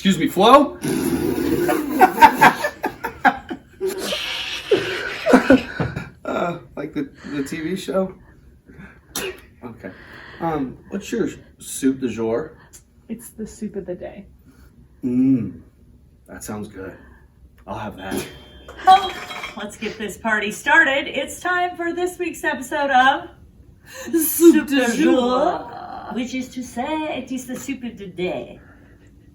Excuse me, Flo? Like the TV show? Okay. What's your soup du jour? It's the soup of the day. That sounds good. I'll have that. Oh, let's get this party started. It's time for this week's episode of SoopDuhZhoor, which is to say, it is the soup of the day.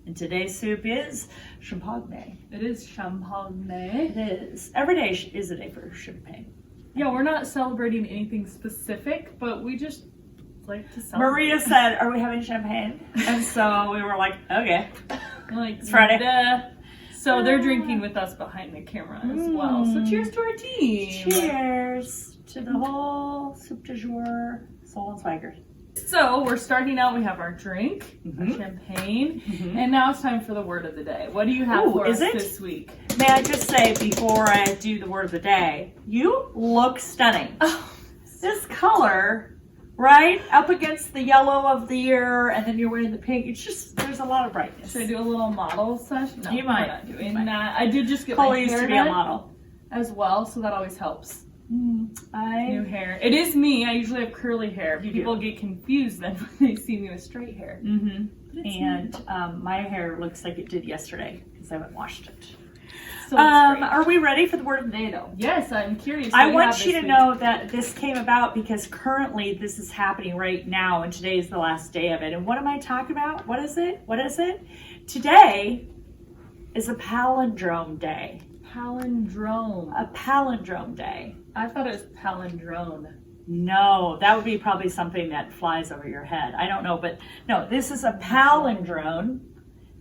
And today's soup is champagne. It is champagne. It is. Every day is a day for champagne. Yeah, we're not celebrating anything specific, but we just like to celebrate. Maria said, "Are we having champagne?" And so we were like, "Okay." Like, It's Friday. Duh. So they're drinking with us behind the camera as well. So cheers to our team. Cheers to the whole SoopDuhZhoor soul and swagger. So we're starting out. We have our drink, our champagne, and now it's time for the word of the day. What do you have for us this week? May I just say before I do the word of the day, you look stunning. Oh, This color, right, up against the yellow of the year, and then you're wearing the pink. It's just, there's a lot of brightness. should I do a little model session? No, You might. we're not doing that. I did just get Cole my used hair to be a done model. as well, so that always helps. New I hair. It is me. I usually have curly hair. You People do. get confused then when they see me with straight hair. and my hair looks like it did yesterday because I haven't washed it. So it's great. Are we ready for the word of the day though? Yes, I'm curious. I what want have you this to week. know that this came about because currently this is happening right now, and today is the last day of it. And what am I talking about? What is it? What is it? Today is a palindrome day. Palindrome. A palindrome day. I thought it was palindrome. No, that would be probably something that flies over your head. I don't know, but no, this is a palindrome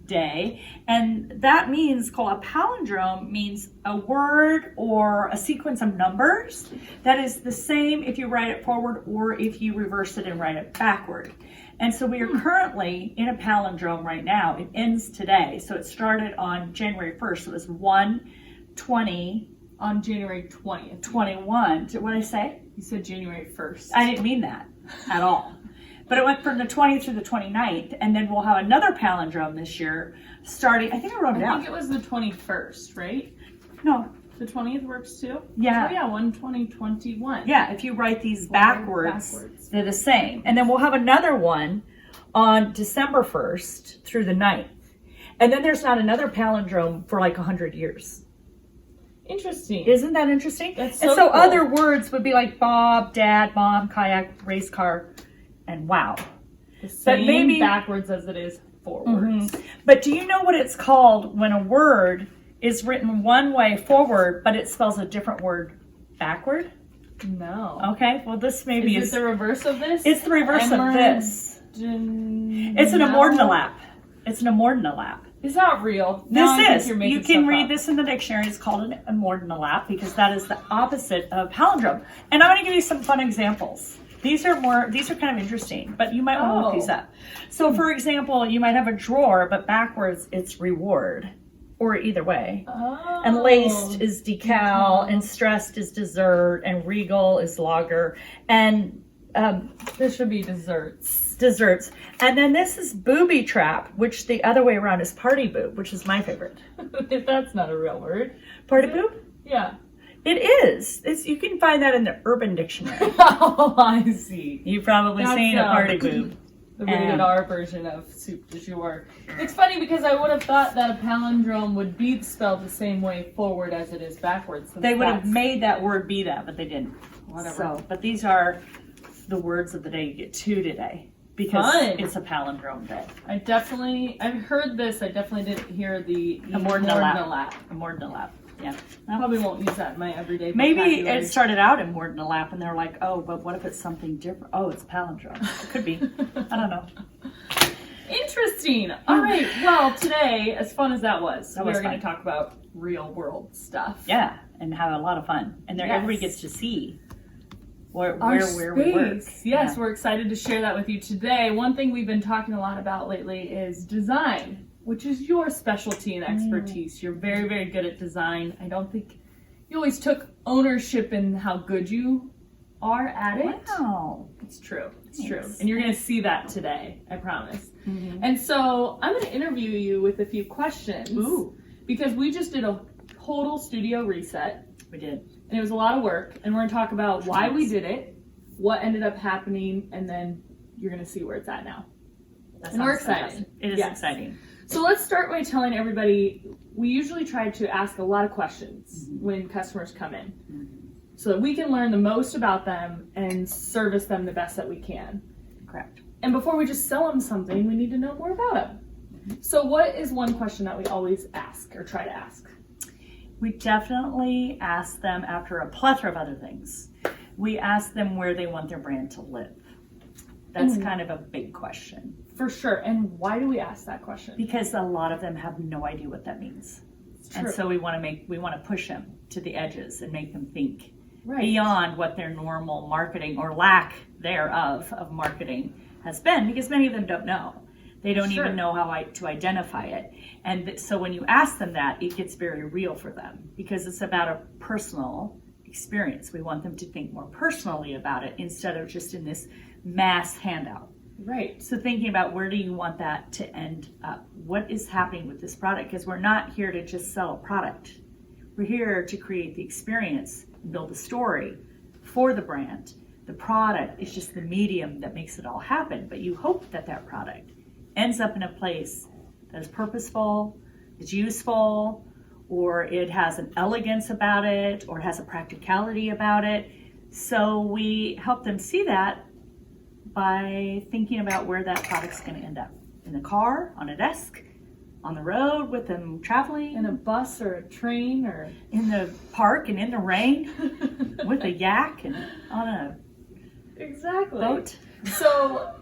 day, and that means, a palindrome means a word or a sequence of numbers that is the same if you write it forward or if you reverse it and write it backward. And so we are currently in a palindrome right now. It ends today. So it started on January 1st. So it was 1/20 On January 20th. 21. What did I say? You said January 1st. I didn't mean that at all. But it went from the 20th through the 29th, and then we'll have another palindrome this year starting, I think I wrote it I out. think it was the 21st, right? No, The 20th works too? yeah. Oh yeah, 1/20/21. Yeah, if you write these Forward, backwards, they're the same. And then we'll have another one on December 1st through the 9th. And then there's not another palindrome for like 100 years. Interesting. Isn't that interesting? That's and so so cool. other words would be like Bob, Dad, Mom, kayak, race car, and wow. The same maybe- backwards as it is forwards. But do you know what it's called when a word is written one way forward, but it spells a different word backward? No. Okay, well this maybe Is it the reverse of this? it's the reverse of this. It's an amordinalap. It's an amordinalap. Is that real? Now I think This is. you're making You can stuff read up. this in the dictionary. It's called an amordinalap because that is the opposite of palindrome. And I'm going to give you some fun examples. These are kind of interesting, but you might want to look these up. So for example, you might have a drawer, but backwards it's reward, or either way. Oh. And laced is decal, and stressed is dessert, and regal is lager, and This should be desserts. desserts. And then this is booby trap, which the other way around is party boob, which is my favorite. If that's not a real word. Party boob? Yeah. It is. You can find that in the Urban Dictionary. Oh, I see. You've probably That's, seen a party boob. The rated R version of SoopDuhZhoor. It's funny because I would have thought that a palindrome would be spelled the same way forward as it is backwards. They would have made that word be that, but they didn't. Whatever. So, but these are the words of the day. You get two today because Fun. it's a palindrome day. I've heard this. I definitely didn't hear the Amordinalap. Amordinalap. Yeah. I probably won't use that in my everyday Maybe vocabulary. it started out in Amordinalap and they're like, oh, but what if it's something different? Oh, it's palindrome. It could be. I don't know. Interesting. All right. Well, today, as fun as that was, That we was are going fun. to talk about real world stuff. Yeah, and have a lot of fun. And there, Yes. everybody gets to see where Our we work. space. Yes, Yeah. we're excited to share that with you today. One thing we've been talking a lot about lately is design, which is your specialty and expertise. You're very, very good at design. I don't think you always took ownership in how good you are at it. Wow. It's true. It's Thanks. true. And you're going to see that today, I promise. Mm-hmm. And so I'm going to interview you with a few questions. Ooh. Because we just did a total studio reset. We did. And it was a lot of work. And we're going to talk about why we did it, what ended up happening, and then you're going to see where it's at now. That And we're sounds fantastic. excited. It is Yes. exciting. So let's start by telling everybody, we usually try to ask a lot of questions when customers come in. So that we can learn the most about them and service them the best that we can. Correct. And before we just sell them something, we need to know more about them. So what is one question that we always ask or try to ask? We definitely ask them after a plethora of other things. We ask them where they want their brand to live. That's kind of a big question. For sure. And why do we ask that question? Because a lot of them have no idea what that means. And True. so we want to push them to the edges and make them think Right. beyond what their normal marketing or lack thereof of marketing has been, because many of them don't know. They don't Sure. even know how to identify it. And so when you ask them that, it gets very real for them because it's about a personal experience. We want them to think more personally about it instead of just in this mass handout. Right. So thinking about where do you want that to end up? What is happening with this product? Because we're not here to just sell a product. We're here to create the experience, build a story for the brand. The product is just the medium that makes it all happen. But you hope that that product ends up in a place that is purposeful, is useful, or it has an elegance about it, or it has a practicality about it. So we help them see that by thinking about where that product's going to end up. In the car, on a desk, on the road with them traveling. In a bus or a train or in the park and in the rain with a yak and on a exactly. boat. So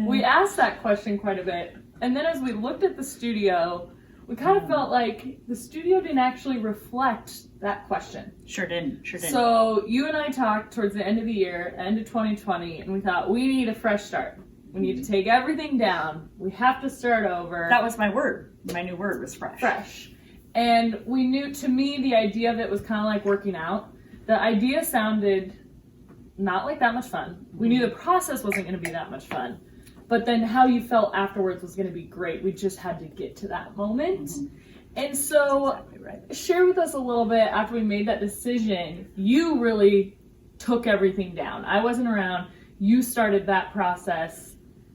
we asked that question quite a bit. And then as we looked at the studio, we kind of felt like the studio didn't actually reflect that question. Sure didn't. So you and I talked towards the end of the year, end of 2020, and we thought we need a fresh start. We need to take everything down. We have to start over. That was my word. My new word was fresh. Fresh. And we knew, to me, the idea of it was kind of like working out. The idea sounded not like that much fun. We knew the process wasn't going to be that much fun. But then how you felt afterwards was going to be great. We just had to get to that moment. And so Exactly right. share with us a little bit after we made that decision. You really took everything down. I wasn't around. You started that process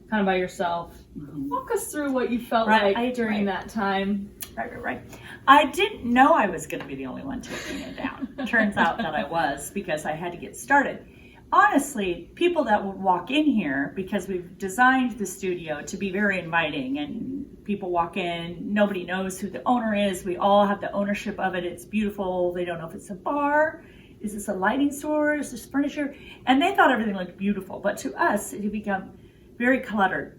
kind of by yourself. Walk us through what you felt like during that time. Right. I didn't know I was going to be the only one taking it down. Turns out that I was, because I had to get started. Honestly, people that would walk in here, because we've designed the studio to be very inviting, and people walk in, nobody knows who the owner is. We all have the ownership of it. It's beautiful. They don't know if it's a bar. Is this a lighting store? Is this furniture? And they thought everything looked beautiful. But to us, it had become very cluttered.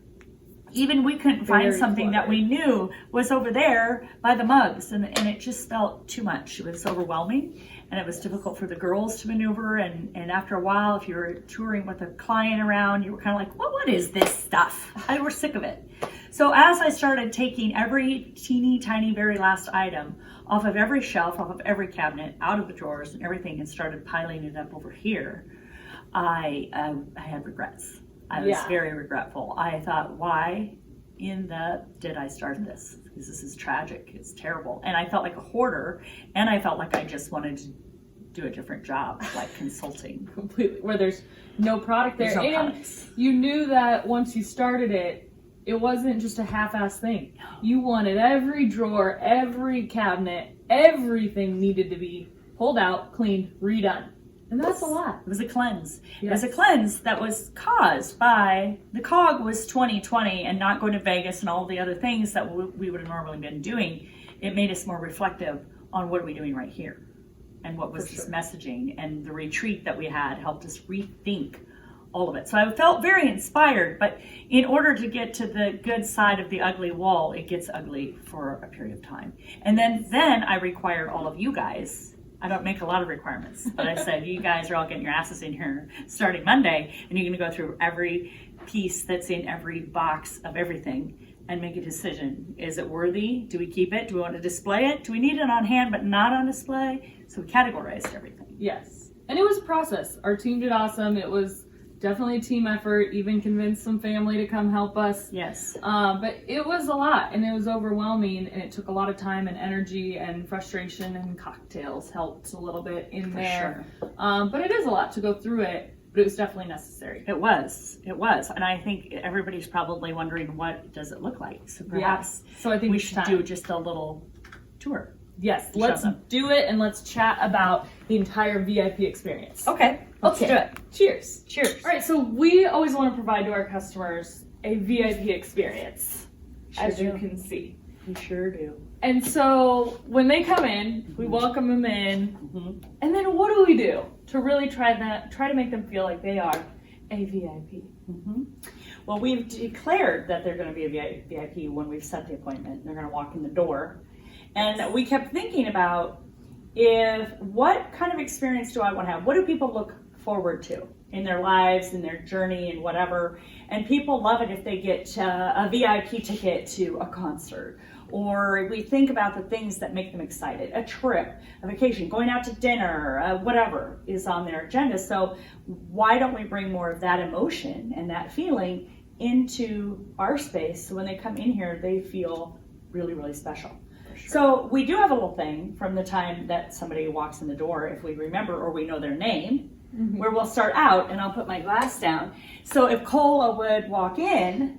Even we couldn't find something that we knew was over there by the mugs, and it just felt too much. It was overwhelming, and it was difficult for the girls to maneuver, and after a while, if you were touring with a client around, you were kind of like, well, what is this stuff? I were sick of it. So as I started taking every teeny tiny very last item off of every shelf, off of every cabinet, out of the drawers and everything, and started piling it up over here, I had regrets. I was very regretful. I thought, why did I start this? Because this is tragic. It's terrible. And I felt like a hoarder, and I felt like I just wanted to do a different job, like consulting. Completely. Where there's no product there. There's no and products. You knew that once you started it, it wasn't just a half-assed thing. You wanted every drawer, every cabinet, everything needed to be pulled out, cleaned, redone. And that's a lot. It was a cleanse. Yes. It was a cleanse that was caused by the COG was 2020 and not going to Vegas and all the other things that we would have normally been doing. It made us more reflective on what are we doing right here and what was this messaging, and the retreat that we had helped us rethink all of it. So I felt very inspired, but in order to get to the good side of the ugly wall, it gets ugly for a period of time. And then I required all of you guys. I don't make a lot of requirements, but I said, you guys are all getting your asses in here starting Monday, and you're going to go through every piece that's in every box of everything and make a decision. Is it worthy? Do we keep it? Do we want to display it? Do we need it on hand but not on display? So we categorized everything. Yes. And it was a process. Our team did awesome. It was definitely a team effort, even convinced some family to come help us. Yes. But it was a lot, and it was overwhelming, and it took a lot of time and energy and frustration, and cocktails helped a little bit in For there. sure. But it is a lot to go through it, but it was definitely necessary. It was. And I think everybody's probably wondering, what does it look like? So perhaps So I think we it's should time. do just a little tour. Yes, Show let's them. do it, and let's chat about the entire VIP experience. Okay, let's do it. Cheers. Cheers. All right, so we always want to provide to our customers a VIP experience, as you do. can see. We sure do. And so when they come in, we welcome them in, Mm-hmm. and then what do we do to really try to make them feel like they are a VIP? Mm-hmm. Well, we've declared that they're going to be a VIP when we've set the appointment. They're going to walk in the door. And we kept thinking about what kind of experience do I want to have? What do people look forward to in their lives, in their journey, and whatever? And people love it if they get a VIP ticket to a concert. Or we think about the things that make them excited. A trip, a vacation, going out to dinner, whatever is on their agenda. So why don't we bring more of that emotion and that feeling into our space so when they come in here, they feel really, really special. Sure. So we do have a little thing from the time that somebody walks in the door, if we remember or we know their name, where we'll start out, and I'll put my glass down. So if Cola would walk in,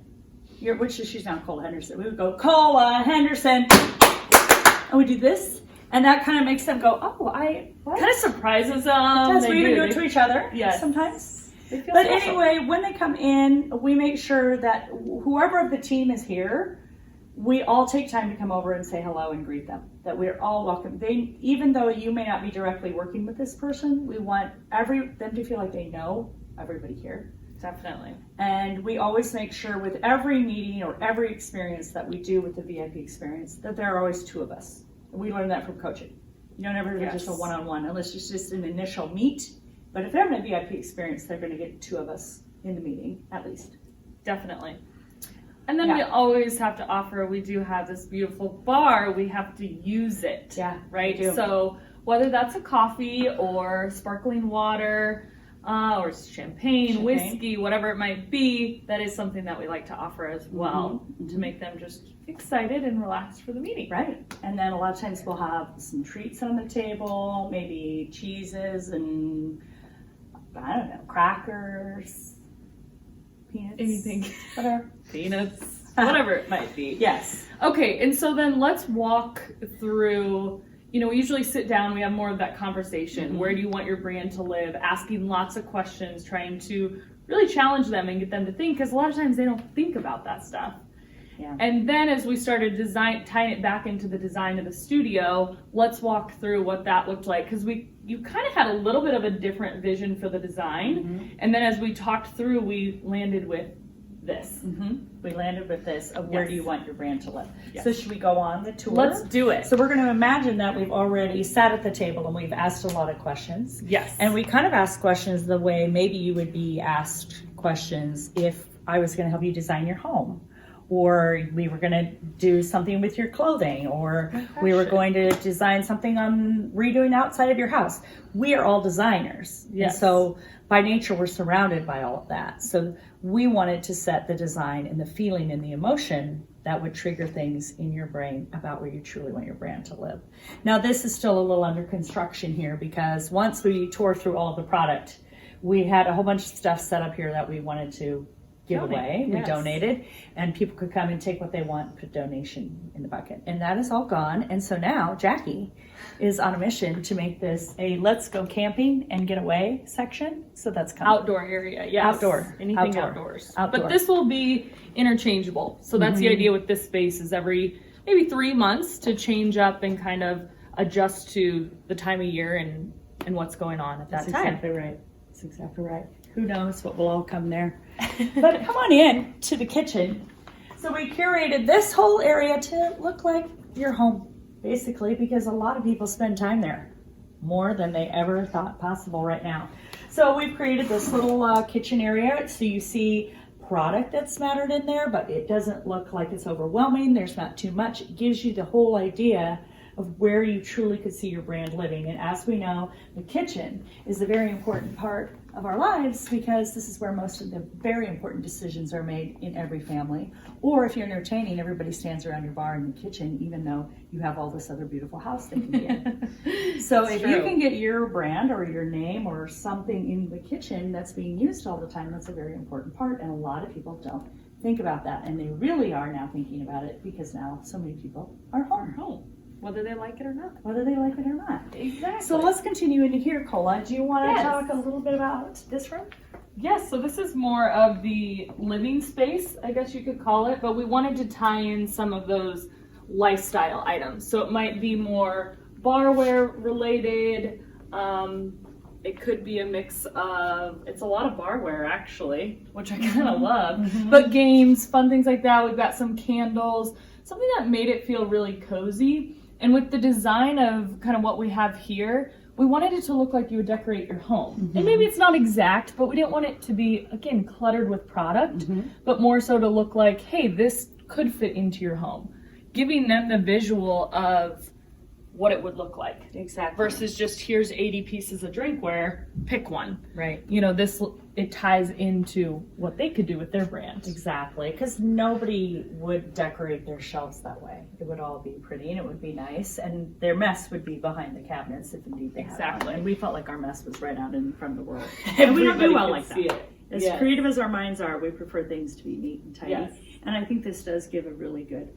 she's now Cola Henderson, we would go, Cola Henderson, and we do this, and that kind of makes them go, oh, what? Kind of surprises them. Yes, we even do it to each other sometimes. They feel But special. anyway, when they come in, we make sure that whoever of the team is here, we all take time to come over and say hello and greet them, that we're all welcome. Even though you may not be directly working with this person, we want them to feel like they know everybody here. Definitely. And we always make sure with every meeting or every experience that we do with the VIP experience that there are always two of us. And we learned that from coaching. You don't ever do just a one-on-one unless it's just an initial meet. But if they're in a VIP experience, they're going to get two of us in the meeting at least. Definitely. And then we always have to offer, we do have this beautiful bar, we have to use it. Yeah, right? we do. So whether that's a coffee or sparkling water or champagne, whiskey, whatever it might be, that is something that we like to offer as well to make them just excited and relaxed for the meeting. Right. And then a lot of times we'll have some treats on the table, maybe cheeses and, I don't know, crackers, peanuts. Anything. Whatever. Peanuts. Whatever it might be. Yes. Okay, and so then let's walk through, we usually sit down, we have more of that conversation. Where do you want your brand to live? Asking lots of questions, trying to really challenge them and get them to think, because a lot of times they don't think about that stuff. Yeah. And then as we started tying it back into the design of the studio, let's walk through what that looked like, because you kind of had a little bit of a different vision for the design. And then as we talked through, we landed with this. We landed with this of where do you want your brand to live. Yes. So should we go on the tour? Let's do it. So we're going to imagine that we've already sat at the table and we've asked a lot of questions. Yes. And we kind of asked questions the way maybe you would be asked questions if I was going to help you design your home, or we were going to do something with your clothing, or we were going to design something on redoing outside of your house. We are all designers. Yes. And so by nature, we're surrounded by all of that. So we wanted to set the design and the feeling and the emotion that would trigger things in your brain about where you truly want your brand to live. Now, this is still a little under construction here, because once we tore through all of the product, we had a whole bunch of stuff set up here that we wanted to give away. We donated, and people could come and take what they want, put donation in the bucket. And that is all gone. And so now Jackie is on a mission to make this a let's go camping and get away section. So that's coming. Outdoor area, yes. Outdoor. Anything outdoors. But this will be interchangeable. So that's the idea with this space, is every maybe 3 months to change up and kind of adjust to the time of year and what's going on at that time. That's exactly right. That's exactly right. Who knows what will all come there. But come on in to the kitchen. So we curated this whole area to look like your home, basically, because a lot of people spend time there, more than they ever thought possible right now. So we've created this little kitchen area, so you see product that's mattered in there, but it doesn't look like it's overwhelming. There's not too much. It gives you the whole idea of where you truly could see your brand living. And as we know, the kitchen is a very important part of our lives because this is where most of the very important decisions are made in every family. Or if you're entertaining, everybody stands around your bar in the kitchen, even though you have all this other beautiful house they can be in. So if you can get your brand or your name or something in the kitchen that's being used all the time, that's a very important part. And a lot of people don't think about that. And they really are now thinking about it because now so many people are home. Whether they like it or not. Whether they like it or not. Exactly. So let's continue into here, Cola. Do you want to Yes. talk a little bit about this room? Yes, so this is more of the living space, I guess you could call it, but we wanted to tie in some of those lifestyle items. So it might be more barware related. It could be a mix of, it's a lot of barware actually, which I kind of love, but games, fun things like that. We've got some candles, something that made it feel really cozy. And with the design of kind of what we have here, we wanted it to look like you would decorate your home. And maybe it's not exact, but we didn't want it to be, again, cluttered with product, but more so to look like, hey, this could fit into your home. Giving them the visual of what it would look like. Exactly. Versus just here's 80 pieces of drinkware, pick one. Right. You know, it ties into what they could do with their brand. Exactly, because nobody would decorate their shelves that way. It would all be pretty and it would be nice, and their mess would be behind the cabinets if indeed they had Exactly. one. And we felt like our mess was right out in front of the world. And we don't do well like that. See it. As Yes. creative as our minds are, we prefer things to be neat and tidy. Yes. And I think this does give a really good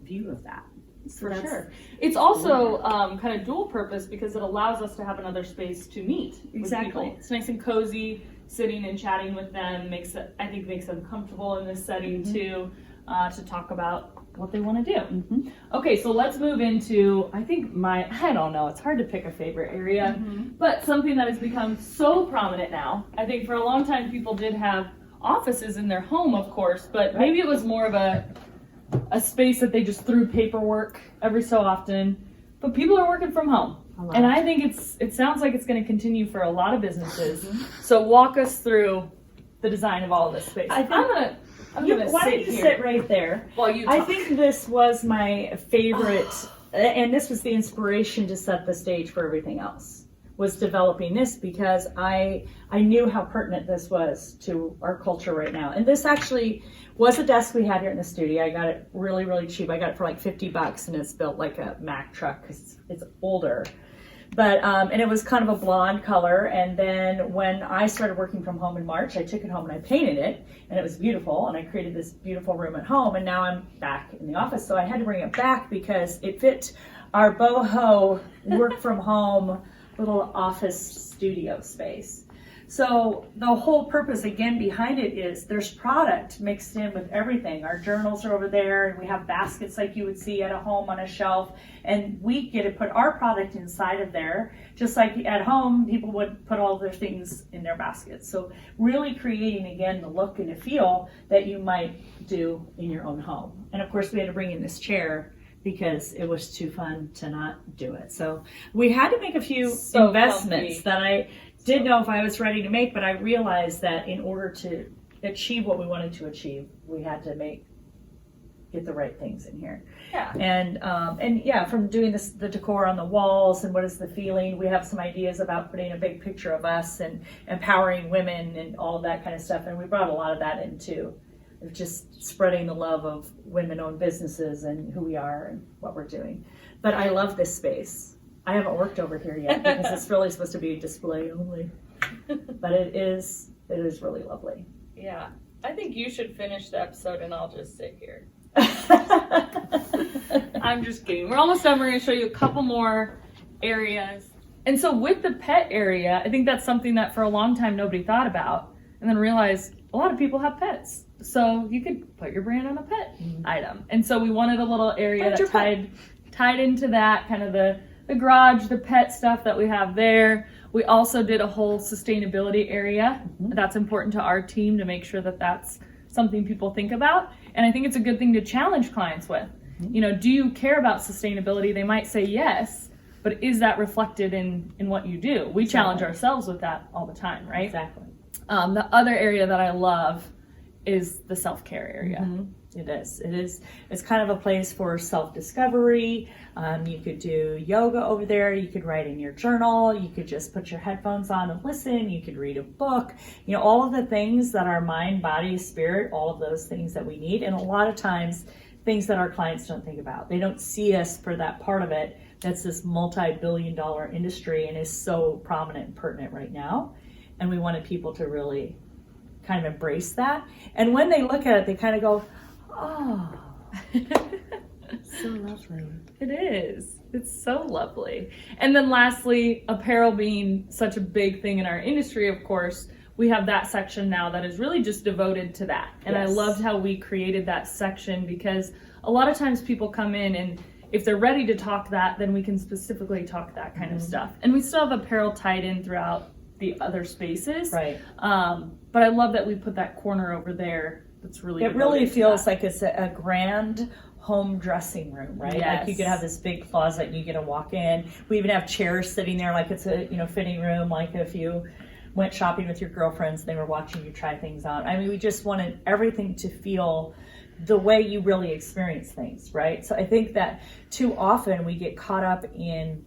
view of that. So For that's- sure. It's also kind of dual purpose because it allows us to have another space to meet with Exactly. people. It's nice and cozy, sitting and chatting with them makes them comfortable in this setting too, to talk about what they want to do. Okay, so let's move into, I don't know, it's hard to pick a favorite area, but something that has become so prominent now. I think for a long time people did have offices in their home, of course, but maybe it was more of a space that they just threw paperwork every so often, but people are working from home. And I think it sounds like it's going to continue for a lot of businesses. So walk us through the design of all of this space. I think- I'm gonna why sit don't you here sit right there? while you I talk. think this was my favorite, and this was the inspiration to set the stage for everything else, was developing this because I knew how pertinent this was to our culture right now. And this actually was a desk we had here in the studio. I got it really, really cheap. I got it for like $50 and it's built like a Mack truck because it's older. But, and it was kind of a blonde color. And then when I started working from home in March, I took it home and I painted it and it was beautiful. And I created this beautiful room at home. And now I'm back in the office. So I had to bring it back because it fit our boho work from home little office studio space. So the whole purpose again behind it is there's product mixed in with everything. Our journals are over there and we have baskets like you would see at a home on a shelf, and we get to put our product inside of there just like at home people would put all their things in their baskets. So really creating again the look and the feel that you might do in your own home. And of course we had to bring in this chair because it was too fun to not do it. So we had to make a few investments that I didn't know if I was ready to make, but I realized that in order to achieve what we wanted to achieve, we had to get the right things in here. Yeah. And yeah, from doing this, the decor on the walls and what is the feeling, we have some ideas about putting a big picture of us and empowering women and all of that kind of stuff. And we brought a lot of that into just spreading the love of women-owned businesses and who we are and what we're doing. But I love this space. I haven't worked over here yet because it's really supposed to be display only. But it is really lovely. Yeah. I think you should finish the episode and I'll just sit here. I'm just kidding. We're almost done. We're going to show you a couple more areas. And so with the pet area, I think that's something that for a long time nobody thought about, and then realized a lot of people have pets. So you could put your brand on a pet item. And so we wanted a little area that tied into that, kind of the garage, the pet stuff that we have there. We also did a whole sustainability area. That's important to our team to make sure that that's something people think about. And I think it's a good thing to challenge clients with. You know, do you care about sustainability? They might say yes, but is that reflected in what you do? We challenge ourselves with that all the time, right? Exactly. The other area that I love is the self-care area. It is. It is. It's kind of a place for self-discovery. You could do yoga over there. You could write in your journal. You could just put your headphones on and listen. You could read a book. You know, all of the things that our mind, body, spirit, all of those things that we need. And a lot of times, things that our clients don't think about. They don't see us for that part of it. That's this multi-billion-dollar industry and is so prominent and pertinent right now. And we wanted people to really kind of embrace that. And when they look at it, they kind of go, oh, so lovely. It is. It's so lovely. And then lastly, apparel being such a big thing in our industry, of course, we have that section now that is really just devoted to that. And Yes. I loved how we created that section because a lot of times people come in and if they're ready to talk that, then we can specifically talk that kind of stuff. And we still have apparel tied in throughout the other spaces. Right. But I love that we put that corner over there. That's really It really devoted to feels that. like it's a grand home dressing room, right? Like you could have this big closet and you get to walk in. We even have chairs sitting there like it's a, fitting room. Like if you went shopping with your girlfriends, they were watching you try things on. I mean, we just wanted everything to feel the way you really experience things, right? So I think that too often we get caught up in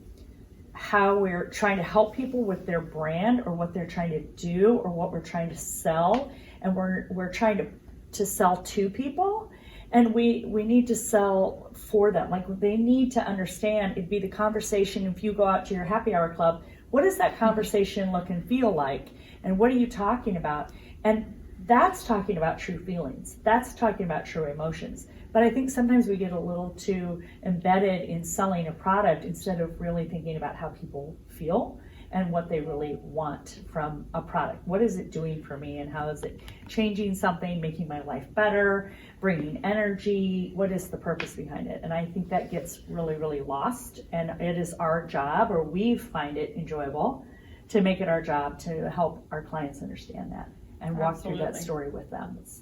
how we're trying to help people with their brand or what they're trying to do or what we're trying to sell. And we're trying to sell to people, and we need to sell for them. Like they need to understand. It'd be the conversation if you go out to your happy hour club. What does that conversation look and feel like, and what are you talking about? And that's talking about true feelings. That's talking about true emotions. But I think sometimes we get a little too embedded in selling a product instead of really thinking about how people feel and what they really want from a product. What is it doing for me, and how is it changing something, making my life better, bringing energy? What is the purpose behind it? And I think that gets really, really lost. And it is our job, or we find it enjoyable, to make it our job to help our clients understand that and walk through that Absolutely. story with them. It's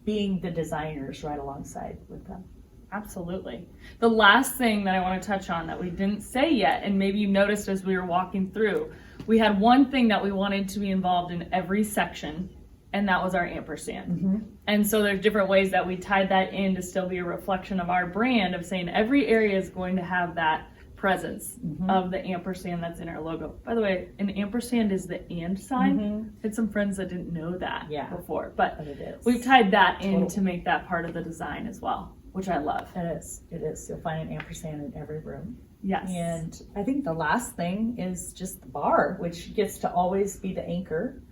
being the designers right alongside with them. Absolutely. The last thing that I want to touch on that we didn't say yet, and maybe you noticed as we were walking through, we had one thing that we wanted to be involved in every section, and that was our ampersand. And so there's different ways that we tied that in to still be a reflection of our brand, of saying every area is going to have that presence of the ampersand that's in our logo. By the way, an ampersand is the and sign. I had some friends that didn't know that before, but But it is. we've tied that in to make that part of the design as well, which I love. It is. It is. You'll find an ampersand in every room. Yes. And I think the last thing is just the bar, which gets to always be the anchor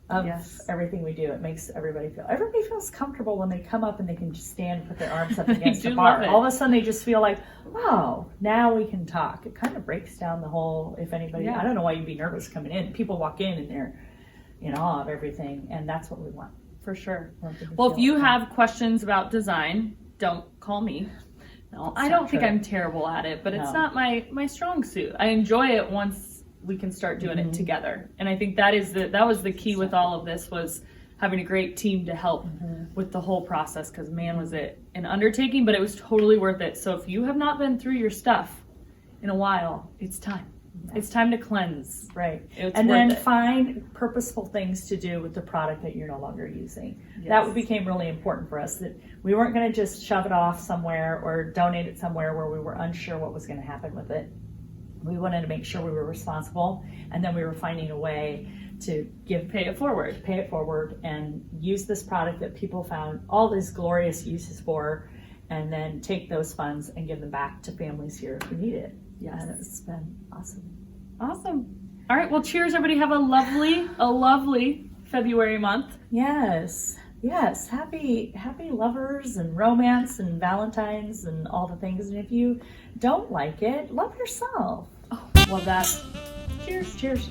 of everything we do. It makes everybody feels comfortable when they come up and they can just stand and put their arms up against the do bar. love it. All of a sudden they just feel like, oh, now we can talk. It kind of breaks down the whole, if anybody, I don't know why you'd be nervous coming in. People walk in and they're in awe of everything, and that's what we want. For sure. We want them to Well, if feel you like have questions about design, don't call me. No, I don't think I'm terrible at it, but it's not my strong suit. I enjoy it once we can start doing it together. And I think that was the key with all of this, was having a great team to help with the whole process, because man, was it an undertaking, but it was totally worth it. So if you have not been through your stuff in a while, it's time. It's time to cleanse. Right. It's And worth then it. find purposeful things to do with the product that you're no longer using. Yes. That became really important for us, that we weren't going to just shove it off somewhere or donate it somewhere where we were unsure what was going to happen with it. We wanted to make sure we were responsible, and then we were finding a way to pay it forward and use this product that people found all these glorious uses for, and then take those funds and give them back to families here who need it. Yes. And it's been awesome. Awesome. All right. Well, cheers, everybody. Have a lovely February month. Yes. Happy lovers and romance and Valentine's and all the things. And if you don't like it, love yourself. Oh, love that. Cheers. Cheers.